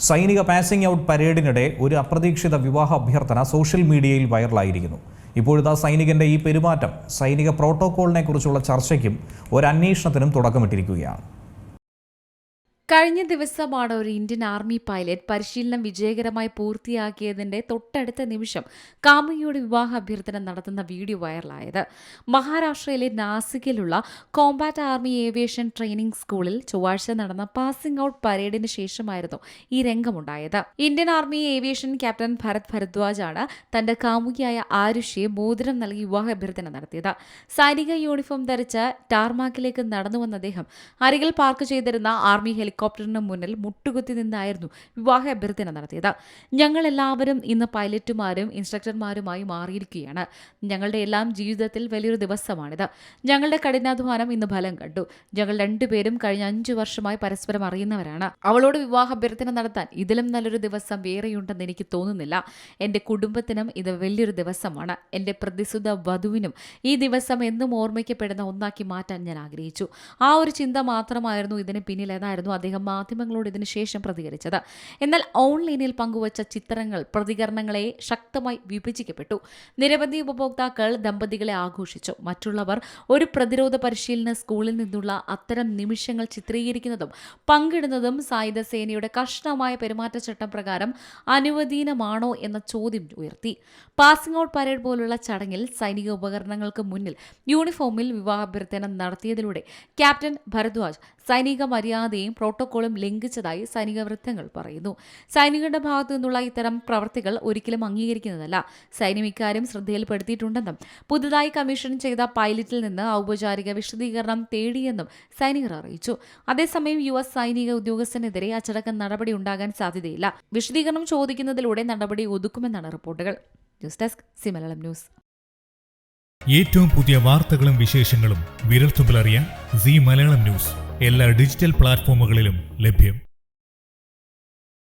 സൈനിക passing out പരേഡിനിടെ ഒരു അപ്രതീക്ഷിത വിവാഹ അഭ്യർത്ഥന സോഷ്യൽ മീഡിയയിൽ വൈറലായിരിക്കുന്നു. ഇപ്പോഴത്തെ സൈനികന്റെ ഈ പെരുമാറ്റം സൈനിക പ്രോട്ടോക്കോളിനെ കുറിച്ചുള്ള ചർച്ചയ്ക്കും ഒരു അന്വേഷണത്തിനും തുടക്കമിട്ടിരിക്കുകയാണ്. കഴിഞ്ഞ ദിവസമാണ് ഒരു ഇന്ത്യൻ ആർമി പൈലറ്റ് പരിശീലനം വിജയകരമായി പൂർത്തിയാക്കിയതിന്റെ തൊട്ടടുത്ത നിമിഷം കാമുകിയുടെ വിവാഹ അഭ്യർത്ഥന നടത്തുന്ന വീഡിയോ വൈറലായത്. മഹാരാഷ്ട്രയിലെ നാസിക്കിലുള്ള കോംബാറ്റ് ആർമി ഏവിയേഷൻ ട്രെയിനിംഗ് സ്കൂളിൽ ചൊവ്വാഴ്ച നടന്ന പാസിംഗ് ഔട്ട് പരേഡിന് ശേഷമായിരുന്നു ഈ രംഗമുണ്ടായത്. Indian army aviation captain Bharat ഭരദ്വാജാണ് തന്റെ കാമുകിയായ ആരുഷിയെ മോതിരം നൽകി വിവാഹ അഭ്യർത്ഥന നടത്തിയത്. സൈനിക യൂണിഫോം ധരിച്ച് ടാർമാക്കിലേക്ക് നടന്നു വന്ന അദ്ദേഹം അരികിൽ പാർക്ക് ചെയ്തിരുന്ന ആർമി ഹെലികോപ്റ്ററിന് മുന്നിൽ മുട്ടുകുത്തി നിന്നായിരുന്നു വിവാഹ അഭ്യർത്ഥന നടത്തിയത്. ഞങ്ങളെല്ലാവരും ഇന്ന് പൈലറ്റുമാരും ഇൻസ്ട്രക്ടർമാരുമായി മാറിയിരിക്കുകയാണ്. ഞങ്ങളുടെ എല്ലാം ജീവിതത്തിൽ വലിയൊരു ദിവസമാണിത്. ഞങ്ങളുടെ കഠിനാധ്വാനം ഇന്ന് ഫലം കണ്ടു. ഞങ്ങൾ രണ്ടുപേരും കഴിഞ്ഞ 5 വർഷമായി പരസ്പരം അറിയുന്നവരാണ്. അവളോട് വിവാഹ അഭ്യർത്ഥന നടത്താൻ ഇതിലും നല്ലൊരു ദിവസം വേറെയുണ്ടെന്ന് എനിക്ക് തോന്നുന്നില്ല. എൻ്റെ കുടുംബത്തിനും ഇത് വലിയൊരു ദിവസമാണ്. എൻ്റെ പ്രതിസുത വധുവിനും ഈ ദിവസം എന്നും ഓർമ്മിക്കപ്പെടുന്ന ഒന്നാക്കി മാറ്റാൻ ഞാൻ ആഗ്രഹിച്ചു. ആ ഒരു ചിന്ത മാത്രമായിരുന്നു ഇതിന് പിന്നിലെന്നായിരുന്നു അദ്ദേഹം മാധ്യമങ്ങളോട് ഇതിനുശേഷം പ്രതികരിച്ചത്. എന്നാൽ ഓൺലൈനിൽ പങ്കുവച്ച ചിത്രങ്ങൾ പ്രതികരണങ്ങളെ ശക്തമായി വിഭജിക്കപ്പെട്ടു. നിരവധി ഉപഭോക്താക്കൾ ദമ്പതികളെ ആഘോഷിച്ചു. മറ്റുള്ളവർ ഒരു പ്രതിരോധ പരിശീലന സ്കൂളിൽ നിന്നുള്ള അത്തരം നിമിഷങ്ങൾ ചിത്രീകരിക്കുന്നതും പങ്കിടുന്നതും സായുധ സേനയുടെ കർശനമായ പെരുമാറ്റച്ചട്ടം പ്രകാരം അനുവദനീയമാണോ എന്ന ചോദ്യം ഉയർത്തി. പാസിംഗ് ഔട്ട് പരേഡ് പോലുള്ള ചടങ്ങിൽ സൈനിക ഉപകരണങ്ങൾക്ക് മുന്നിൽ യൂണിഫോമിൽ വിവാഹാഭ്യർത്ഥന നടത്തിയതിലൂടെ ക്യാപ്റ്റൻ ഭരദ്വാജ് സൈനിക മര്യാദയും പ്രോട്ടോക്കോളും ലംഘിച്ചതായി സൈനിക വൃത്തങ്ങൾ പറയുന്നു. സൈനികരുടെ ഭാഗത്തു നിന്നുള്ള ഇത്തരം പ്രവർത്തികൾ ഒരിക്കലും അംഗീകരിക്കുന്നതല്ല. സൈന്യം ഇക്കാര്യം ശ്രദ്ധയിൽപ്പെടുത്തിയിട്ടുണ്ടെന്നും പുതുതായി കമ്മീഷൻ ചെയ്ത പൈലറ്റിൽ നിന്ന് ഔപചാരിക വിശദീകരണം തേടിയെന്നും സൈനികർ അറിയിച്ചു. അതേസമയം US സൈനിക ഉദ്യോഗസ്ഥനെതിരെ അച്ചടക്ക നടപടി ഉണ്ടാകാൻ സാധ്യതയില്ല. വിശദീകരണം ചോദിക്കുന്നതിലൂടെ നടപടി ഒതുക്കുമെന്നാണ് റിപ്പോർട്ടുകൾ. News desk C Malayalam news. ഏറ്റവും പുതിയ വാർത്തകളും വിശേഷങ്ങളും വിരൽത്തുമ്പിലറിയാൻ സി മലയാളം ന്യൂസ് എല്ലാ ഡിജിറ്റൽ പ്ലാറ്റ്ഫോമുകളിലും ലഭ്യം.